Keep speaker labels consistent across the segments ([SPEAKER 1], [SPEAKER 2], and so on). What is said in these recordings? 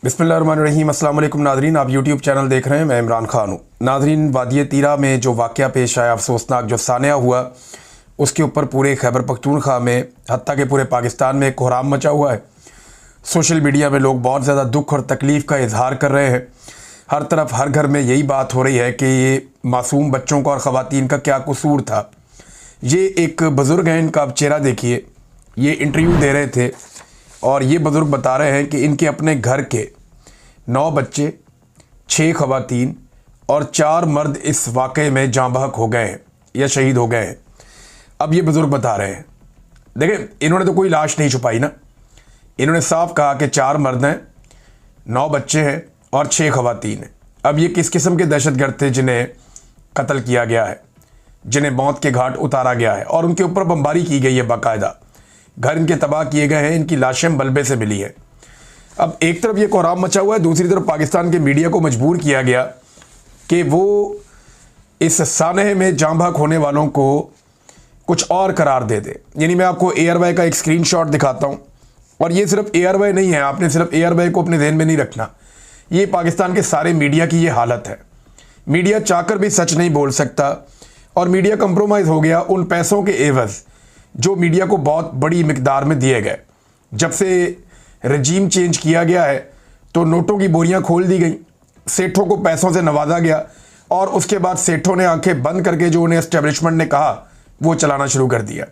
[SPEAKER 1] बिस्मिल्लाहिर्रहमानिर्रहीम। अस्सलाम वालेकुम नाज़रीन, आप यूट्यूब चैनल देख रहे हैं। मैं इमरान खान हूँ। नाज़रीन, वादिय तीरा में जो वाक़या पेश आया, अफसोसनाक जो सानिया हुआ, उसके ऊपर पूरे खैबर पख्तूनख्वा में, हत्ता के पूरे पाकिस्तान में कोहराम मचा हुआ है। सोशल मीडिया में लोग बहुत ज़्यादा दुख और तकलीफ़ का इजहार कर रहे हैं। हर तरफ हर घर में यही बात हो रही है कि ये मासूम बच्चों का और ख़वातीन का क्या कसूर था। ये एक बुज़ुर्ग हैं, इनका आप चेहरा देखिए। ये इंटरव्यू दे रहे थे और ये बुज़ुर्ग बता रहे हैं कि इनके अपने घर के 9 बच्चे, 6 ख़वातीन और 4 मर्द इस वाक़े में जाँ बहक हो गए हैं या शहीद हो गए हैं। अब ये बुज़ुर्ग बता रहे हैं, देखें, इन्होंने तो कोई लाश नहीं छुपाई ना। इन्होंने साफ कहा कि 4 मर्द हैं, 9 बच्चे हैं और 6 ख़वातीन हैं। अब ये किस किस्म के दहशतगर्द थे जिन्हें कत्ल किया गया है, जिन्हें मौत के घाट उतारा गया है और उनके ऊपर बमबारी की गई है। बाकायदा घर इनके तबाह किए गए हैं, इनकी लाशें मलबे से मिली हैं। अब एक तरफ ये कोहराम मचा हुआ है, दूसरी तरफ पाकिस्तान के मीडिया को मजबूर किया गया कि वो इस सानहे में जाँ बहक होने वालों को कुछ और करार दे दे। यानी मैं आपको एयरवाई का एक स्क्रीनशॉट दिखाता हूँ, और ये सिर्फ एयरवाई नहीं है, आपने सिर्फ एयरवाई को अपने ध्यान में नहीं रखना। ये पाकिस्तान के सारे मीडिया की ये हालत है। मीडिया चाहकर भी सच नहीं बोल सकता और मीडिया कंप्रोमाइज़ हो गया उन पैसों के एवज़ जो मीडिया को बहुत बड़ी मिकदार में दिए गए। जब से रजीम चेंज किया गया है तो नोटों की बोरियां खोल दी गई, सेठों को पैसों से नवाजा गया और उसके बाद सेठों ने आंखें बंद करके जो उन्हें एस्टेब्लिशमेंट ने कहा वो चलाना शुरू कर दिया।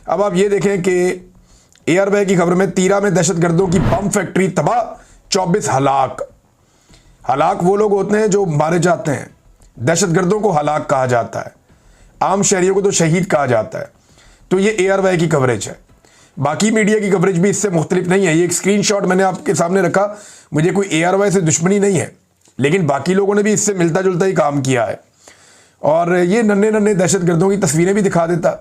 [SPEAKER 1] अब आप ये देखें कि एयरवे की खबर में तीरा में दहशतगर्दों की बम फैक्ट्री तबाह, 24 हलाक। हलाक वो लोग होते हैं जो मारे जाते हैं, दहशतगर्दों को हलाक कहा जाता है, आम शहरियों को तो शहीद कहा जाता है। तो ये एयरवे की कवरेज है। बाकी मीडिया की कवरेज भी इससे मुख्तलिफ नहीं है। ये एक स्क्रीनशॉट मैंने आपके सामने रखा। मुझे कोई एयरवे से दुश्मनी नहीं है, लेकिन बाकी लोगों ने भी इससे मिलता जुलता ही काम किया है। और ये नन्हे नन्हे दहशतगर्दों की तस्वीरें भी दिखा देता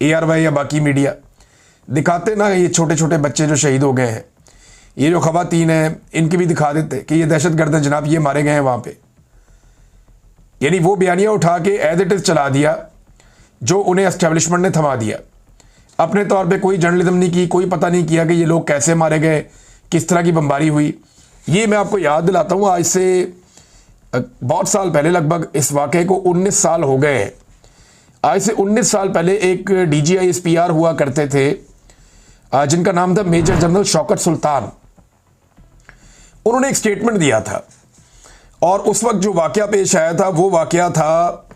[SPEAKER 1] एयरवे या बाकी मीडिया, दिखाते ना ये छोटे छोटे बच्चे जो शहीद हो गए हैं, ये जो ख़वातीन हैं, इनकी भी दिखा देते कि ये दहशतगर्द हैं जनाब, ये मारे गए हैं वहाँ पर। यानी वो बयानिया उठा के एज इट इज़ चला दिया जो उन्हें एस्टेब्लिशमेंट ने थमा दिया। अपने तौर पे कोई जर्नलिज्म नहीं की, कोई पता नहीं किया कि ये लोग कैसे मारे गए, किस तरह की बमबारी हुई। ये मैं आपको याद दिलाता हूँ, आज से बहुत साल पहले, लगभग इस वाक़े को 19 साल हो गए हैं। आज से 19 साल पहले एक DGI-SPR हुआ करते थे जिनका नाम था मेजर जनरल शौकत सुल्तान। उन्होंने एक स्टेटमेंट दिया था और उस वक्त जो वाक़या पेश आया था वो वाक़या था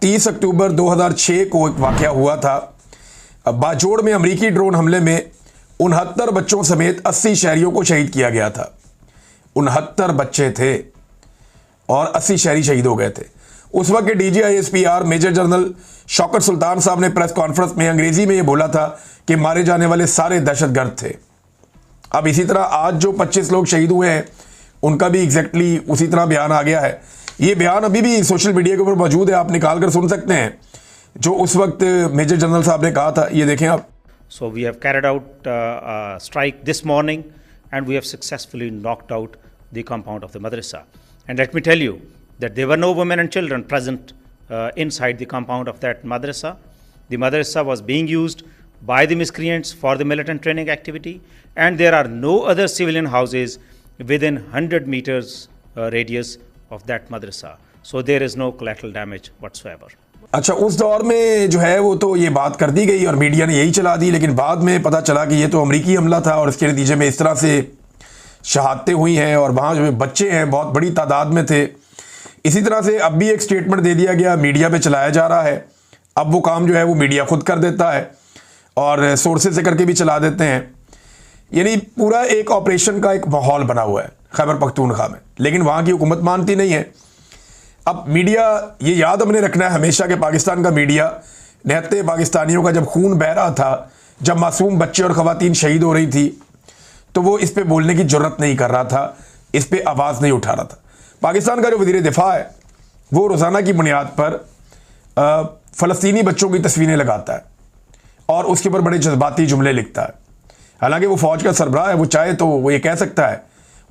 [SPEAKER 1] 30 अक्टूबर 2006 को एक वाक़या हुआ था। बाजोड़ में अमरीकी ड्रोन हमले में 69 बच्चों समेत 80 शहरियों को शहीद किया गया था। 69 बच्चे थे और 80 शहरी शहीद हो गए थे। उस वक्त के DGI-SPR मेजर जनरल शौकत सुल्तान साहब ने प्रेस कॉन्फ्रेंस में अंग्रेजी में ये बोला था कि मारे जाने वाले सारे दहशतगर्द थे। अब इसी तरह आज जो 25 लोग शहीद हुए हैं उनका भी एग्जैक्टली उसी तरह बयान आ गया है। ये बयान अभी भी सोशल मीडिया के ऊपर मौजूद है, आप निकाल कर सुन सकते हैं जो उस वक्त मेजर जनरल साहब ने कहा था। ये देखें आप।
[SPEAKER 2] So we have carried out a strike this morning and we have successfully knocked out the compound of the madrasa. And let me tell you that there were no women and children present inside the compound of that madrasa. The madrasa was being used by the miscreants for the militant training activity, and there are no other civilian houses within 100 meters radius of that madrasa. So there is no collateral damage whatsoever.
[SPEAKER 1] अच्छा, उस दौर में जो है वो तो ये बात कर दी गई और मीडिया ने यही चला दी, लेकिन बाद में पता चला कि ये तो अमरीकी हमला था और इसके नतीजे में इस तरह से शहादतें हुई हैं और वहाँ जो बच्चे हैं बहुत बड़ी तादाद में थे। इसी तरह से अब भी एक स्टेटमेंट दे दिया गया, मीडिया पे चलाया जा रहा है। अब वो काम जो है वो मीडिया खुद कर देता है और सोर्सेज से करके भी चला देते हैं। यानी पूरा एक ऑपरेशन का एक माहौल बना हुआ है खैबर पख्तूनख्वा में, लेकिन वहाँ की हुकूमत मानती नहीं है। अब मीडिया, ये याद हमने रखना है हमेशा कि पाकिस्तान का मीडिया निहत्ते पाकिस्तानियों का जब खून बह रहा था, जब मासूम बच्चे और ख़वातीन शहीद हो रही थी, तो वो इस पे बोलने की जुर्रत नहीं कर रहा था, इस पे आवाज़ नहीं उठा रहा था। पाकिस्तान का जो वज़ीर दिफा है वो रोज़ाना की बुनियाद पर फ़लस्तीनी बच्चों की तस्वीरें लगाता है और उसके ऊपर बड़े जज्बाती जुमले लिखता है। हालांकि वो फ़ौज का सरबराह है, वो चाहे तो वो ये कह सकता है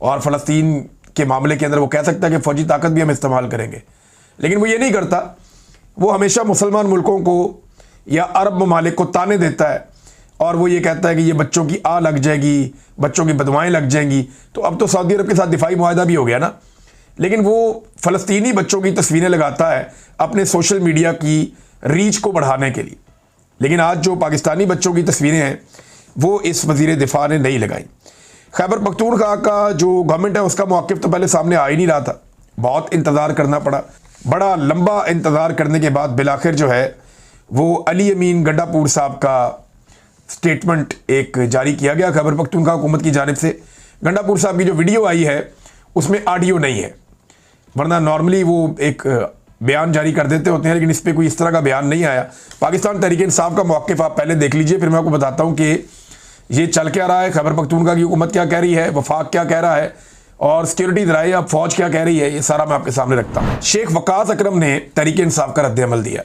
[SPEAKER 1] और फ़लस्तीन के मामले के अंदर वो कह सकता है कि फ़ौजी ताकत भी हम इस्तेमाल करेंगे, लेकिन वो ये नहीं करता। वो हमेशा मुसलमान मुल्कों को या अरब ममालिक को ताने देता है और वो ये कहता है कि ये बच्चों की आ लग जाएगी, बच्चों की बदवाएं लग जाएंगी। तो अब तो सऊदी अरब के साथ दिफाई मुआहदा भी हो गया ना, लेकिन वो फ़लस्तीनी बच्चों की तस्वीरें लगाता है अपने सोशल मीडिया की रीच को बढ़ाने के लिए। लेकिन आज जो पाकिस्तानी बच्चों की तस्वीरें हैं वो इस वज़ीर दिफा ने नहीं लगाई। खैबर पख्तूनख्वा का जो गवर्नमेंट है उसका मौक़िफ़ तो पहले सामने आ ही नहीं रहा था, बहुत इंतज़ार करना पड़ा। बड़ा लंबा इंतज़ार करने के बाद बिलाखिर जो है वो अली अमीन गंडापुर साहब का स्टेटमेंट एक जारी किया गया खैबर पख्तूनख्वा हुकूमत की जानिब से। गंडापुर साहब की जो वीडियो आई है उसमें ऑडियो नहीं है, वरना नॉर्मली वो एक बयान जारी कर देते होते हैं, लेकिन इस पर कोई इस तरह का बयान नहीं आया। पाकिस्तान तहरीक इंसाफ का मौक़िफ़ आप पहले देख लीजिए, फिर मैं आपको बताता हूँ कि ये चल क्या रहा है, खैबर पख्तूनख्वा की हुकूमत क्या कह रही है, वफाक क्या कह रहा है और सिक्योरिटी दराए अब फौज क्या कह रही है। ये सारा मैं आपके सामने रखता हूँ। शेख वकास अकरम ने तहरीक इंसाफ का रद्द-ए-अमल दिया।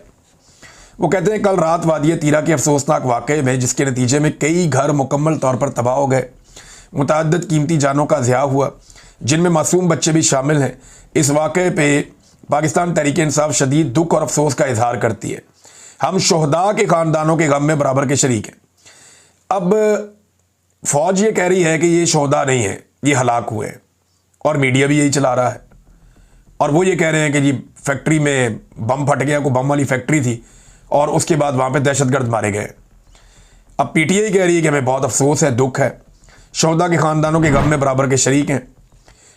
[SPEAKER 1] वो कहते हैं कल रात वादिया तीरा के अफसोसनाक वाक़े में, जिसके नतीजे में कई घर मुकम्मल तौर पर तबाह हो गए, मुतअद्दिद कीमती जानों का ज़िया हुआ, जिनमें मासूम बच्चे भी शामिल हैं। इस वाक़े पे पाकिस्तान तहरीक इंसाफ शदीद दुख और अफसोस का इजहार करती है। हम शोहदा के ख़ानदानों के गम में बराबर के शरीक हैं। अब फ़ौज ये कह रही है कि ये शोहदा नहीं है, ये हलाक हुए हैं, और मीडिया भी यही चला रहा है। और वो ये कह रहे हैं कि जी फैक्ट्री में बम फट गया, कोई बम वाली फैक्ट्री थी और उसके बाद वहाँ पे दहशतगर्द मारे गए। अब पीटीआई कह रही है कि हमें बहुत अफसोस है, दुख है, शोहदा के ख़ानदानों के गम में बराबर के शरीक हैं।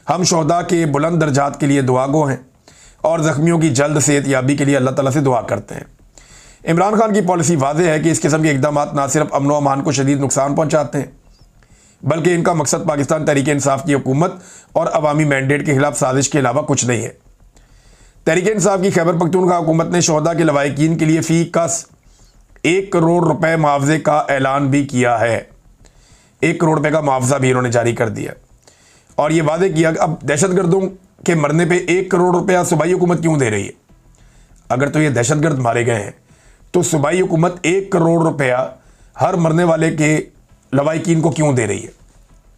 [SPEAKER 1] हम शोहदा के बुलंद दर्जात के लिए दुआगो हैं और ज़ख्मियों की जल्द सेहतयाबी के लिए अल्लाह ताला से दुआ करते हैं। इमरान खान की पॉलिसी वाज़ेह है कि इस किस्म के इक़दाम ना सिर्फ अमन व अमान को शदीद नुकसान पहुँचाते हैं, बल्कि इनका मकसद पाकिस्तान तहरीक इंसाफ की हुकूमत और अवामी मैंडेट के खिलाफ साजिश के अलावा कुछ नहीं है। तहरीक इंसाफ की खैबर पख्तूनख्वा हुकूमत ने शोहदा के लवाहिकीन के लिए फ़ी कस 1 करोड़ रुपए मुआवजे का ऐलान भी किया है। 1 करोड़ रुपए का मुआवजा भी इन्होंने जारी कर दिया और ये वादे किया कि अब दहशतगर्दों के मरने पे 1 करोड़ रुपया सूबाई हुकूमत क्यों दे रही है। अगर तो ये दहशतगर्द मारे गए हैं तो सूबाई हुकूमत 1 करोड़ रुपया हर मरने वाले के लवाहिकीन को क्यों दे रही है,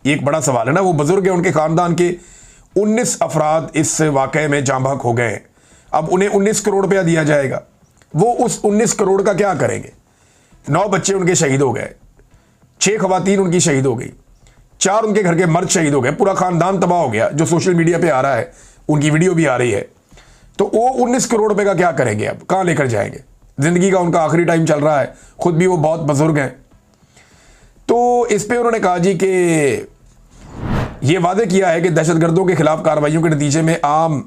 [SPEAKER 1] ये एक बड़ा सवाल है ना। वो बुजुर्ग हैं, उनके ख़ानदान के 19 अफराद इस वाक़े में जाँ बहक हो गए हैं। अब उन्हें 19 करोड़ रुपया दिया जाएगा, वो उस 19 करोड़ का क्या करेंगे। 9 बच्चे उनके शहीद हो गए, 6 खवातीन उनकी शहीद हो गई, 4 उनके घर के मर्द शहीद हो गए, पूरा ख़ानदान तबाह हो गया, जो सोशल मीडिया पे आ रहा है, उनकी वीडियो भी आ रही है। तो वो 19 करोड़ रुपए का क्या करेंगे, अब कहाँ लेकर जाएंगे। ज़िंदगी का उनका आखिरी टाइम चल रहा है, ख़ुद भी वो बहुत बुजुर्ग हैं। तो इस पर उन्होंने कहा जी कि ये वादे किया है कि दहशतगर्दों के खिलाफ कार्रवाइयों के नतीजे में आम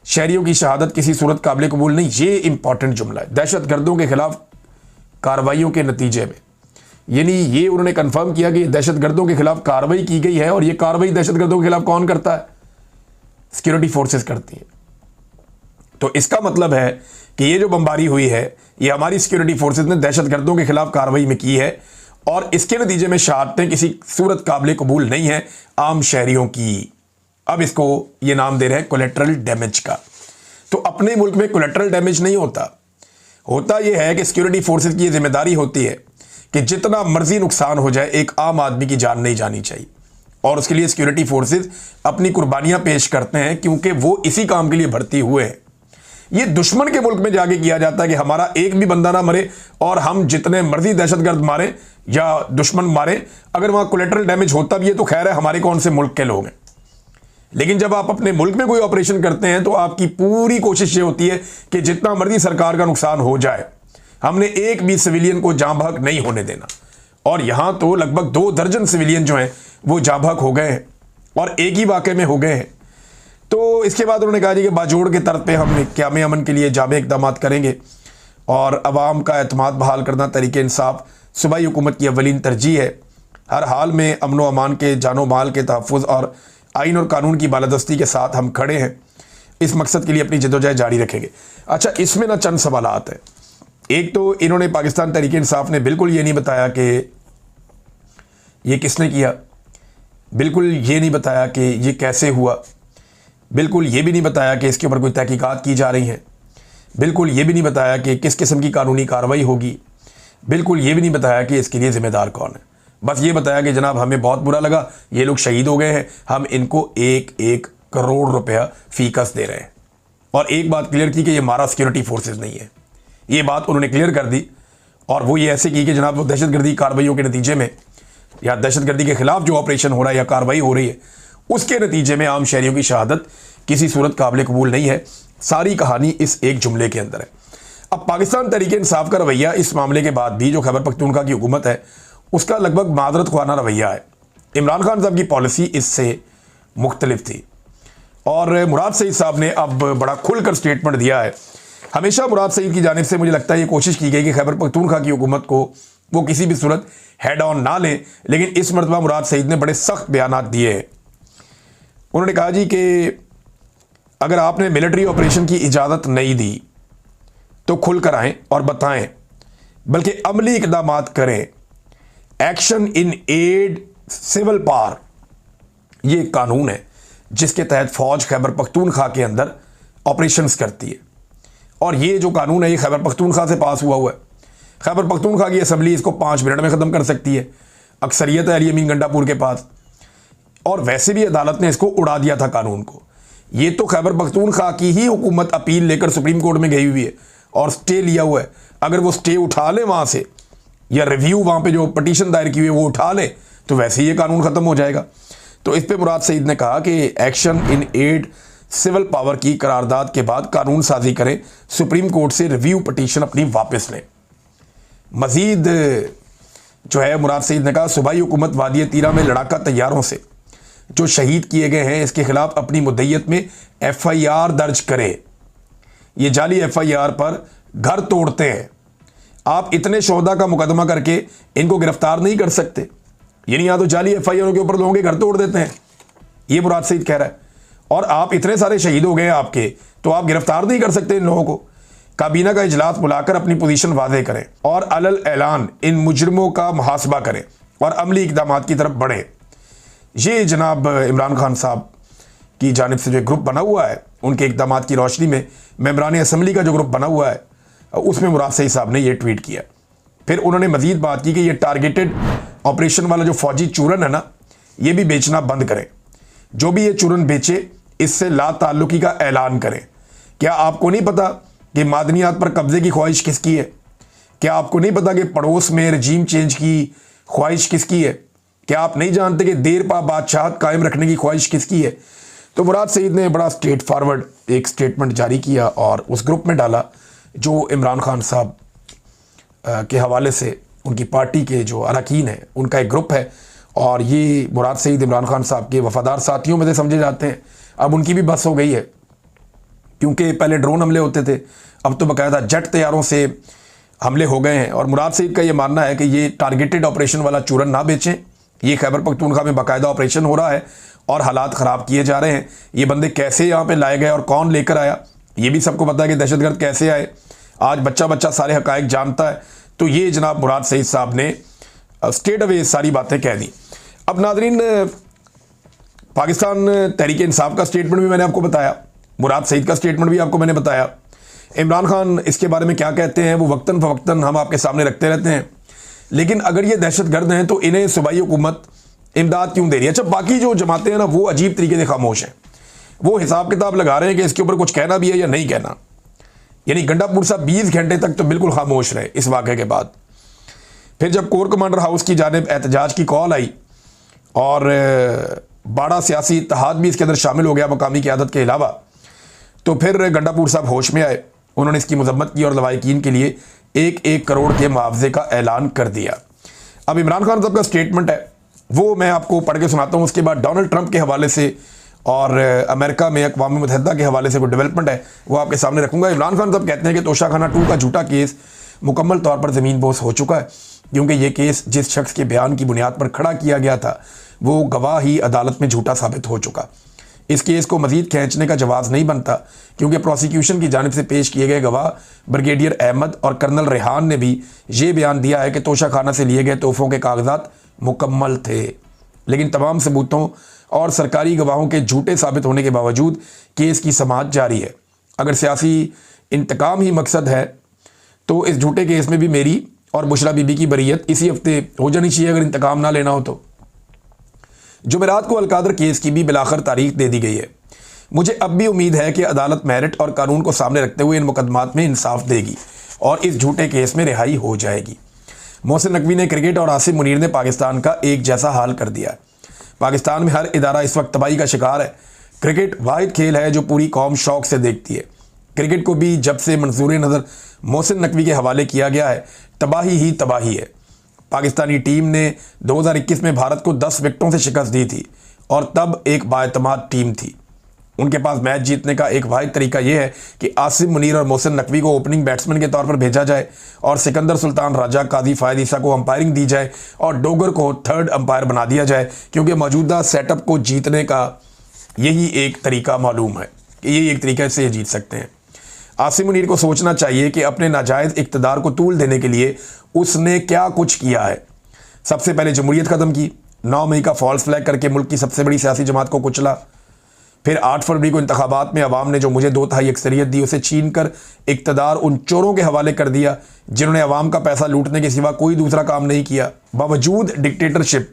[SPEAKER 1] शहरियों की शहादत किसी सूरत काबिल कबूल नहीं। ये इंपॉर्टेंट जुमला है, दहशतगर्दों के खिलाफ कार्रवाइयों के नतीजे में, यानी ये उन्होंने कंफर्म किया कि दहशतगर्दों के खिलाफ कार्रवाई की गई है। और ये कार्रवाई दहशतगर्दों के खिलाफ कौन करता है, सिक्योरिटी फोर्सेस करती है। तो इसका मतलब है कि ये जो बमबारी हुई है ये हमारी सिक्योरिटी फोर्सेस ने दहशतगर्दों के खिलाफ कार्रवाई में की है और इसके नतीजे में शहादतें किसी सूरत काबिल कबूल नहीं है आम शहरियों की। अब इसको ये नाम दे रहे हैं कोलेटरल डैमेज का। तो अपने मुल्क में कोलेटरल डैमेज नहीं होता, होता यह है कि सिक्योरिटी फोर्सेस की ये जिम्मेदारी होती है कि जितना मर्जी नुकसान हो जाए एक आम आदमी की जान नहीं जानी चाहिए, और उसके लिए सिक्योरिटी फोर्सेस अपनी कुर्बानियां पेश करते हैं क्योंकि वो इसी काम के लिए भर्ती हुए हैं। ये दुश्मन के मुल्क में जाके किया जाता है कि हमारा एक भी बंदा ना मरे और हम जितने मर्जी दहशतगर्द मारे या दुश्मन मारे, अगर वहां कोलेटरल डैमेज होता भी है तो खैर है, हमारे कौन से मुल्क के लोग हैं। लेकिन जब आप अपने मुल्क में कोई ऑपरेशन करते हैं तो आपकी पूरी कोशिश ये होती है कि जितना मर्जी सरकार का नुकसान हो जाए, हमने एक भी सिविलियन को जाँ बहक नहीं होने देना। और यहां तो लगभग 2 दर्जन सिविलियन जो हैं वो जाँ बहक हो गए हैं और एक ही वाक़े में हो गए हैं। तो इसके बाद उन्होंने कहा जी कि बाजोड़ के तर्ज पे हम क़याम अमन के लिए जामे इक़दाम करेंगे और अवाम का एतमाद बहाल करना तहरीक इंसाफ सूबाई हुकूमत की अव्वलीन तरजीह है। हर हाल में अमन व अमान के जानो माल के तहफ़्फ़ुज़ और आइन और कानून की बालादस्ती के साथ हम खड़े हैं, इस मकसद के लिए अपनी जद्दोजहद जारी रखेंगे। अच्छा, इसमें ना चंद सवालात हैं। एक तो इन्होंने पाकिस्तान तहरीक इंसाफ ने बिल्कुल ये नहीं बताया कि ये किसने किया, बिल्कुल ये नहीं बताया कि ये कैसे हुआ, बिल्कुल ये भी नहीं बताया कि इसके ऊपर कोई तहकीकात की जा रही हैं, बिल्कुल ये भी नहीं बताया कि किस किस्म की कानूनी कार्रवाई होगी, बिल्कुल ये भी नहीं बताया कि इसके लिए ज़िम्मेदार कौन है। बस ये बताया कि जनाब हमें बहुत बुरा लगा, ये लोग शहीद हो गए हैं, हम इनको 1 करोड़ रुपया फ़ीकस दे रहे हैं। और एक बात क्लियर की कि ये हमारा सिक्योरिटी फोर्सेस नहीं है, ये बात उन्होंने क्लियर कर दी। और वो ये ऐसे की कि जनाब वो दहशतगर्दी कार्रवाइयों के नतीजे में या दहशतगर्दी के खिलाफ जो ऑपरेशन हो रहा है या कार्रवाई हो रही है उसके नतीजे में आम शहरियों की शहादत किसी सूरत काबिल कबूल नहीं है। सारी कहानी इस एक जुमले के अंदर है। अब पाकिस्तान तहरीक इंसाफ का रवैया इस मामले के बाद भी जो खैबर पख्तूनख्वा की हुकूमत है उसका लगभग मादरत ख्वाना रवैया है। इमरान खान साहब की पॉलिसी इससे मुख्तलिफ थी और मुराद सईद साहब ने अब बड़ा खुलकर स्टेटमेंट दिया है। हमेशा मुराद सईद की जानिब से मुझे लगता है ये कोशिश की गई कि खैबर पख्तूनख्वा की हुकूमत को वो किसी भी सूरत हेड ऑन ना लें, लेकिन इस मरतबा मुराद सईद ने बड़े सख्त बयानात दिए हैं। उन्होंने कहा जी कि अगर आपने मिलिट्री ऑपरेशन की इजाज़त नहीं दी तो खुल कर आएँ और बताएं, बल्कि अमली इक़दाम करें। Action in aid civil power ये कानून है जिसके तहत फ़ौज खैबर पख्तूनख्वा के अंदर ऑपरेशंस करती है और ये जो कानून है ये खैबर पख्तूनख्वा से पास हुआ है। खैबर पख्तूनख्वा की असम्बली इसको 5 मिनट में ख़त्म कर सकती है, अक्सरियत है अली अमीन गंडापुर के पास, और वैसे भी अदालत ने इसको उड़ा दिया था कानून को। ये तो खैबर पख्तूनख्वा की ही हुकूमत अपील लेकर सुप्रीम कोर्ट में गई हुई है और स्टे लिया हुआ है। अगर वो स्टे उठा ले वहाँ से या रिव्यू वहाँ पे जो पटिशन दायर की हुई है वो उठा ले तो वैसे ही ये कानून ख़त्म हो जाएगा। तो इस पे मुराद सईद ने कहा कि action in aid civil power की करारदाद के बाद कानून साजी करें, सुप्रीम कोर्ट से रिव्यू पटिशन अपनी वापस लें। मजीद जो है मुराद सईद ने कहा सूबाई हुकूमत वादी तीरा में लड़ाका तैयारों से जो शहीद किए गए हैं इसके खिलाफ अपनी मुद्दईयत में FIR दर्ज करे। ये जाली FIR पर घर तोड़ते हैं, आप इतने शोहदा का मुकदमा करके इनको गिरफ्तार नहीं कर सकते। यानी या तो जाली FIR के ऊपर लोगों के घर तोड़ देते हैं, ये मुराद सईद कह रहा है, और आप इतने सारे शहीद हो गए आपके तो आप गिरफ्तार नहीं कर सकते इन लोगों को। काबीना का इजलास बुलाकर अपनी पोजीशन वाज़ेह करें और अलल ऐलान इन मुजरमों का मुहासबा करें और अमली इक़दामात की तरफ बढ़ें। ये जनाब इमरान खान साहब की जानिब से जो ग्रुप बना हुआ है उनके इक़दामात की रोशनी में मेंबरान असम्बली का जो ग्रुप बना हुआ है उसमें मुराद सईद साहब ने ये ट्वीट किया। फिर उन्होंने मजीद बात की कि ये टारगेटेड ऑपरेशन वाला जो फौजी चूरन है ना ये भी बेचना बंद करें। जो भी ये चूरन बेचे इससे ला ताल्लुकी का ऐलान करें। क्या आपको नहीं पता कि मादनियात पर कब्जे की ख्वाहिश किसकी है? क्या आपको नहीं पता कि पड़ोस में रजीम चेंज की ख्वाहिश किसकी है? क्या आप नहीं जानते कि देर पा बादशाहत कायम रखने की ख्वाहिश किसकी है? तो मुराद सईद ने बड़ा स्ट्रेट फॉरवर्ड एक स्टेटमेंट जारी किया और उस ग्रुप में डाला जो इमरान खान साहब के हवाले से उनकी पार्टी के जो अरकान हैं उनका एक ग्रुप है और ये मुराद सईद इमरान खान साहब के वफादार साथियों में से समझे जाते हैं। अब उनकी भी बस हो गई है क्योंकि पहले ड्रोन हमले होते थे, अब तो बाकायदा जेट तैयारों से हमले हो गए हैं। और मुराद सईद का ये मानना है कि ये टारगेटेड ऑपरेशन वाला चूरन ना बेचें। ये खैबर पख्तूनख्वा में बाकायदा ऑपरेशन हो रहा है और हालात ख़राब किए जा रहे हैं। ये बंदे कैसे यहाँ पे लाए गए और कौन लेकर आया ये भी सबको पता है कि दहशतगर्द कैसे आए। आज बच्चा बच्चा सारे हकायक जानता है। तो ये जनाब मुराद सईद साहब ने स्ट्रेट अवे सारी बातें कह दी। अब नादरीन पाकिस्तान तहरीक इंसाफ का स्टेटमेंट भी मैंने आपको बताया, मुराद सईद का स्टेटमेंट भी आपको मैंने बताया। इमरान खान इसके बारे में क्या कहते हैं वो वक्तन फ़वक्तन हम आपके सामने रखते रहते हैं। लेकिन अगर ये दहशतगर्द हैं तो इन्हें सूबाई हुकूमत इमदाद क्यों दे रही है? अच्छा, बाकी जो जमातें हैं ना वो अजीब तरीके से खामोश हैं, वो हिसाब किताब लगा रहे हैं कि इसके ऊपर कुछ कहना भी है या नहीं कहना। यानी गंडापुर साहब 20 घंटे तक तो बिल्कुल खामोश रहे इस वाक़े के बाद। फिर जब कोर कमांडर हाउस की जानिब एहतजाज की कॉल आई और बड़ा सियासी इत्तेहाद भी इसके अंदर शामिल हो गया मकामी क़यादत के अलावा, तो फिर गंडापुर साहब होश में आए। उन्होंने इसकी मजम्मत की और लवाहिकीन के लिए 1-1 करोड़ के मुआवजे का ऐलान कर दिया। अब इमरान खान साहब का स्टेटमेंट है वो मैं आपको पढ़ के सुनाता हूँ। उसके बाद डोनाल्ड ट्रंप के हवाले से और अमेरिका में अक़वाम मुत्तहिदा के हवाले से कोई डेवलपमेंट है वो आपके सामने रखूँगा। इमरान खान साहब कहते हैं कि तोशाखाना 2 का झूठा केस मुकम्मल तौर पर ज़मीन बोस हो चुका है क्योंकि ये केस जिस शख्स के बयान की बुनियाद पर खड़ा किया गया था वो गवाह ही अदालत में झूठा साबित हो चुका। इस केस को मजीद खींचने का जवाब नहीं बनता क्योंकि प्रोसिक्यूशन की जानिब से पेश किए गए गवाह ब्रिगेडियर अहमद और कर्नल रेहान ने भी ये बयान दिया है कि तोशाखाना से लिए गए तोहफ़ों के कागजात मुकम्मल थे, लेकिन तमाम सबूतों और सरकारी गवाहों के झूठे साबित होने के बावजूद केस की समाअत जारी है। अगर सियासी इंतकाम ही मकसद है तो इस झूठे केस में भी मेरी और बुशरा बीबी की बरीयत इसी हफ्ते हो जानी चाहिए अगर इंतकाम ना लेना हो तो। जुमेरात को अलकादर केस की भी बिलाखर तारीख दे दी गई है। मुझे अब भी उम्मीद है कि अदालत मेरिट और कानून को सामने रखते हुए इन मुकदमात में इंसाफ देगी। और इस झूठे केस में रिहाई हो जाएगी। मोहसिन नकवी ने क्रिकेट और आसिम मुनीर ने पाकिस्तान का एक जैसा हाल कर दिया है। पाकिस्तान में हर इदारा इस वक्त तबाही का शिकार है। क्रिकेट वाहिद खेल है जो पूरी कौम शौक से देखती है। क्रिकेट को भी जब से मंजूर नज़र मोहसिन नकवी के हवाले किया गया है, तबाही ही तबाही है। पाकिस्तानी टीम ने 2021 में भारत को 10 विकेटों से शिकस्त दी थी और तब एक बाएतमाद टीम थी। उनके पास मैच जीतने का एक वाहिद तरीका यह है कि आसिम मुनीर और मोहसिन नकवी को ओपनिंग बैट्समैन के तौर पर भेजा जाए और सिकंदर सुल्तान राजा, काजी फायद ईसा को अंपायरिंग दी जाए और डोगर को थर्ड अंपायर बना दिया जाए, क्योंकि मौजूदा सेटअप को जीतने का यही एक तरीका मालूम है कि यही एक तरीका से जीत सकते हैं। आसिम मुनीर को सोचना चाहिए कि अपने नाजायज़ इक़्तिदार को तूल देने के लिए उसने क्या कुछ किया है। सबसे पहले जमहूरियत ख़त्म की, 9 मई का फॉल्स फ्लैग करके मुल्क की सबसे बड़ी सियासी जमात को कुचला। फिर 8 फरवरी को इंतखाबात में अवाम ने जो मुझे 2/3 अक्सरियत दी उसे छीन कर इक़्तिदार उन चोरों के हवाले कर दिया जिन्होंने अवाम का पैसा लूटने के सिवा कोई दूसरा काम नहीं किया। बावजूद डिक्टेटरशिप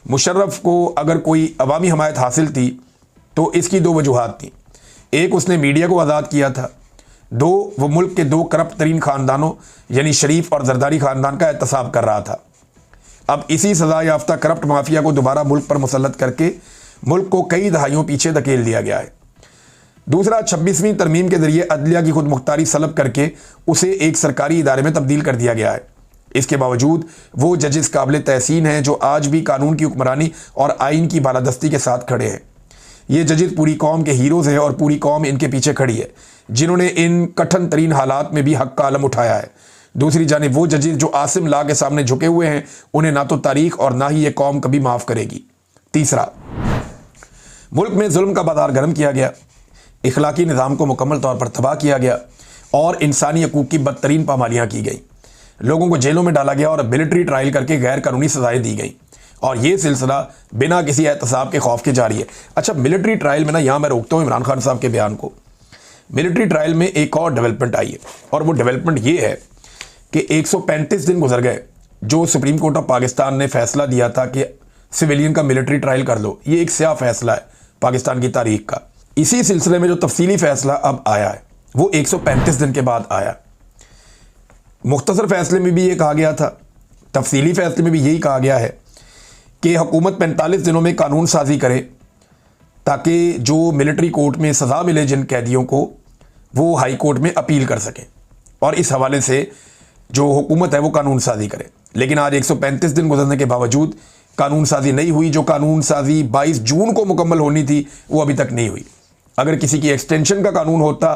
[SPEAKER 1] मुशर्रफ को अगर कोई अवामी हमायत हासिल थी तो इसकी 2 वजूहात थी। एक, उसने मीडिया को आज़ाद किया था। 2, वो मुल्क के 2 करप्ट तरीन ख़ानदानों यानी शरीफ और जरदारी ख़ानदान का एहतसाब कर रहा था। अब इसी सज़ा याफ्ता करप्ट माफिया को दोबारा मुल्क पर मुसल्लत करके मुल्क को कई दहाइयों पीछे धकेल दिया गया है। दूसरा, 26वीं तरमीम के जरिए अदलिया की खुद मुख्तारी सलब करके उसे एक सरकारी इदारे में तब्दील कर दिया गया है। इसके बावजूद वो जजेस काबिल तहसीन हैं जो आज भी कानून की हुक्मरानी और आइन की बालादस्ती के साथ खड़े हैं। ये जजेस पूरी कौम के हीरोज़ हैं और पूरी कौम इनके पीछे खड़ी है, जिन्होंने इन कठिन तरीन हालात में भी हक का आलम उठाया है। दूसरी जानिब वो जजेस जो आसिम ला के सामने झुके हुए हैं, उन्हें ना तो तारीख और ना ही ये कौम कभी माफ़ करेगी। तीसरा, मुल्क में जुल्म का बाजार गर्म किया गया, इखलाकी निज़ाम को मुकम्मल तौर पर तबाह किया गया और इंसानी हकूक़ की बदतरीन पामालियाँ की गई। लोगों को जेलों में डाला गया और मिलिट्री ट्रायल करके गैर कानूनी सज़ाएँ दी गई और ये सिलसिला बिना किसी एहतसाब के खौफ के जारी है। अच्छा, मिलिट्री ट्रायल में ना यहाँ मैं रोकता हूँ इमरान खान साहब के बयान को। मिलिट्री ट्रायल में एक और डेवलपमेंट आई है और वो डेवलपमेंट ये है कि 135 दिन गुजर गए जो सुप्रीम कोर्ट ऑफ पाकिस्तान ने फैसला दिया था कि सिविलियन का मिलिट्री ट्रायल कर लो। ये एक स्याह फैसला है पाकिस्तान की तारीख का। इसी सिलसिले में जो तफसीली फैसला अब आया है वो 135 दिन के बाद आया। मुख्तसर फैसले में भी ये कहा गया था, तफसीली फैसले में भी यही कहा गया है कि हुकूमत 45 दिनों में कानून साजी करे ताकि जो मिलिट्री कोर्ट में सज़ा मिले जिन कैदियों को, वो हाई कोर्ट में अपील कर सकें और इस हवाले से जो हुकूमत है वो कानून साजी करे। लेकिन आज 135 दिन गुजरने के बावजूद कानून साजी नहीं हुई। जो कानून साजी 22 जून को मुकम्मल होनी थी वो अभी तक नहीं हुई। अगर किसी की एक्सटेंशन का कानून होता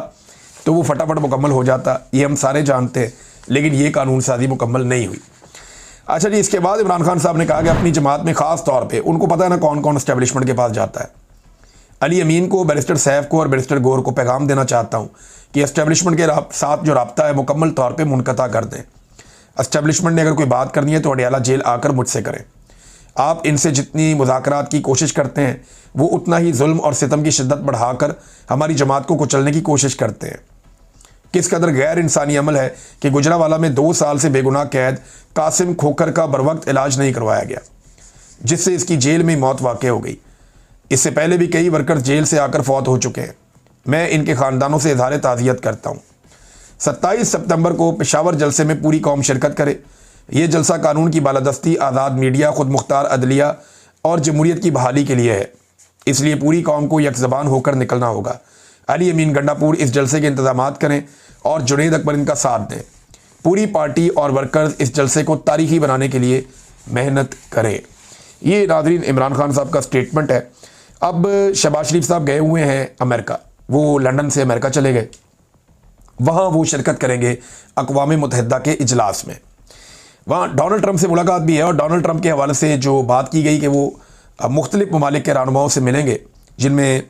[SPEAKER 1] तो वो फटाफट मुकम्मल हो जाता, ये हम सारे जानते हैं, लेकिन ये कानून साजी मुकम्मल नहीं हुई। अच्छा जी, इसके बाद इमरान खान साहब ने कहा कि अपनी जमात में ख़ास तौर पे उनको पता है ना कौन कौन एस्टेब्लिशमेंट के पास जाता है। अली अमीन को, बैरिस्टर सैफ को और बैरिस्टर गौर को पैगाम देना चाहता हूँ कि एस्टेब्लिशमेंट के साथ जो रब्ता है मुकम्मल तौर पर मुनक़ता कर दें। एस्टेब्लिशमेंट ने अगर कोई बात करनी है तो अडियाला जेल आकर मुझसे करें। आप इनसे जितनी मुज़ाकरात की कोशिश करते हैं वो उतना ही जुल्म और सितम की शिद्दत बढ़ाकर हमारी जमात को कुचलने की कोशिश करते हैं। किस कदर गैर इंसानी अमल है कि गुजरावाला में 2 साल से बेगुनाह कैद कासिम खोखर का बरवक्त इलाज नहीं करवाया गया, जिससे इसकी जेल में मौत वाक़ हो गई। इससे पहले भी कई वर्कर्स जेल से आकर फौत हो चुके हैं। मैं इनके ख़ानदानों से इज़हार ताज़ियत करता हूँ। 27 सितंबर को पेशावर जलसे में पूरी कौम शिरकत करे। ये जलसा कानून की बालादस्ती, आज़ाद मीडिया, खुद मुख्तार अदलिया और जमहूरियत की बहाली के लिए है। इसलिए पूरी कौम को यकज़बान होकर निकलना होगा। अली अमीन गंडापुर इस जलसे के इंतज़ामात करें और जुनैद अकबर इनका साथ दें। पूरी पार्टी और वर्कर्स इस जलसे को तारीखी बनाने के लिए मेहनत करें। ये नाज़रीन इमरान खान साहब का स्टेटमेंट है। अब शहबाज शरीफ साहब गए हुए हैं अमेरिका, वो लंदन से अमेरिका चले गए। वहाँ वो शिरकत करेंगे अक़वाम मुत्तहिदा के इजलास में। वहाँ डोनाल्ड ट्रंप से मुलाकात भी है और डोनाल्ड ट्रंप के हवाले से जो बात की गई कि वो मुख्तलिफ ममालिक के रहनुमाओं से मिलेंगे, जिनमें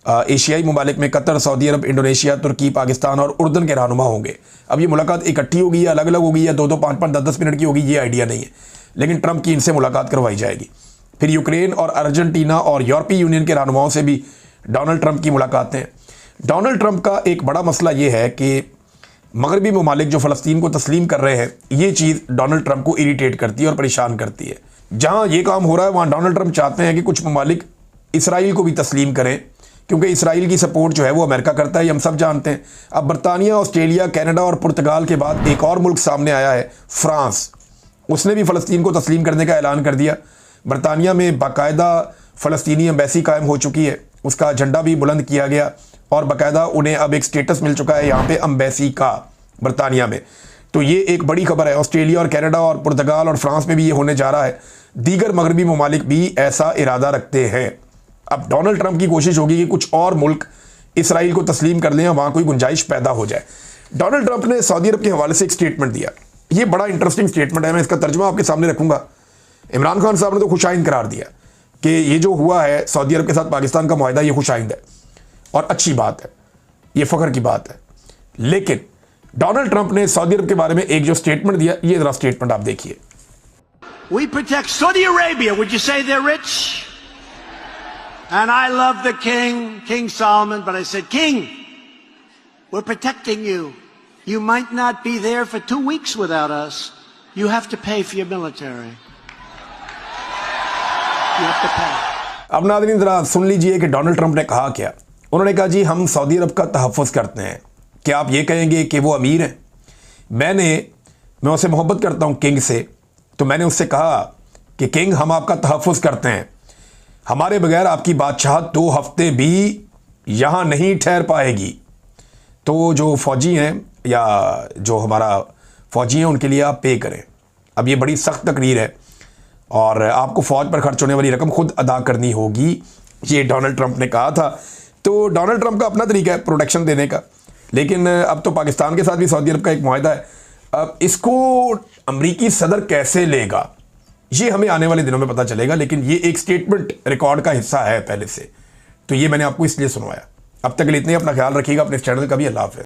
[SPEAKER 1] एशियाई ममालिक में कतर, सऊदी अरब, इंडोनेशिया, तुर्की, पाकिस्तान और उर्दन के रहनुमा होंगे। अब ये मुलाकात इकट्ठी होगी या अलग अलग होगी या 2-2, 5-5, 10-10 मिनट की होगी, ये आइडिया नहीं है, लेकिन ट्रंप की इनसे मुलाकात करवाई जाएगी। फिर यूक्रेन और अर्जेंटीना और यूरोपीय यूनियन के रहनुमाओं से भी डोनाल्ड ट्रंप की मुलाकातें। डोनाल्ड ट्रंप का एक बड़ा मसला ये है कि मगरबी ममालिक जो फ़लस्तीन को तस्लीम कर रहे हैं, ये चीज़ डोनाल्ड ट्रंप को इरीटेट करती है और परेशान करती है। जहाँ ये काम हो रहा है वहाँ डोनाल्ड ट्रंप चाहते हैं कि कुछ ममालिक इसराइल को भी तस्लीम करें, क्योंकि इसराइल की सपोर्ट जो है वो अमेरिका करता है, ये हम सब जानते हैं। अब बरतानिया, ऑस्ट्रेलिया, कनाडा और पुर्तगाल के बाद एक और मुल्क सामने आया है, फ्रांस। उसने भी फ़लस्तीन को तस्लीम करने का ऐलान कर दिया। बरतानिया में बाकायदा फ़लस्तीनी एम्बेसी कायम हो चुकी है, उसका झंडा भी बुलंद किया गया और बाकायदा उन्हें अब एक स्टेटस मिल चुका है यहाँ पे एम्बेसी का बरतानिया में। तो ये एक बड़ी खबर है। ऑस्ट्रेलिया और कनाडा और पुर्तगाल और फ्रांस में भी ये होने जा रहा है। दीगर मगरबी ममालिक भी ऐसा इरादा रखते हैं। अब डोनाल्ड ट्रंप की कोशिश होगी कि कुछ और मुल्क इसराइल को तस्लीम कर लें, वहाँ कोई गुंजाइश पैदा हो जाए। डोनाल्ड ट्रंप ने सऊदी अरब के हवाले से एक स्टेटमेंट दिया। ये बड़ा इंटरेस्टिंग स्टेटमेंट है, मैं इसका तर्जुमा आपके सामने रखूंगा। इमरान खान साहब ने तो खुशाइंद करार दिया कि ये जो हुआ है सऊदी अरब के साथ पाकिस्तान का मुआहिदा, ये खुशाइंद है और अच्छी बात है, ये फ़ख्र की बात है। लेकिन डोनाल्ड ट्रंप ने सऊदी अरब के बारे में एक जो स्टेटमेंट दिया, ये जरा स्टेटमेंट आप देखिए।
[SPEAKER 3] We protect Saudi Arabia. Would you say they're rich? And I love the king, King Solomon, but I said, King, we're protecting you. You might not be there for 2 weeks without us. You have to pay for your military. You have to pay.
[SPEAKER 1] अब नाज़रीन ज़रा सुन लीजिए कि Donald Trump ने कहा क्या। उन्होंने कहा, जी हम सऊदी अरब का तहफ़्फ़ुज़ करते हैं। क्या आप ये कहेंगे कि वो अमीर हैं? मैं उससे मोहब्बत करता हूँ किंग से, तो मैंने उससे कहा कि किंग हम आपका तहफ़्फ़ुज़ करते हैं, हमारे बगैर आपकी बादशाह 2 हफ्ते भी यहाँ नहीं ठहर पाएगी। तो जो फ़ौजी हैं या जो हमारा फ़ौजी हैं उनके लिए आप पे करें। अब ये बड़ी सख्त तकरीर है और आपको फ़ौज पर खर्च होने वाली रकम खुद अदा करनी होगी, ये डोनाल्ड ट्रंप ने कहा था। तो डोनाल्ड ट्रंप का अपना तरीका है प्रोटेक्शन देने का, लेकिन अब तो पाकिस्तान के साथ भी सऊदी अरब का एक मुआहिदा है। अब इसको अमरीकी सदर कैसे लेगा, ये हमें आने वाले दिनों में पता चलेगा, लेकिन ये एक स्टेटमेंट रिकॉर्ड का हिस्सा है पहले से, तो ये मैंने आपको इसलिए सुनवाया। अब तक के लिए इतने, अपना ख्याल रखिएगा, अपने चैनल का भी। अल्लाह हाफ़िज़।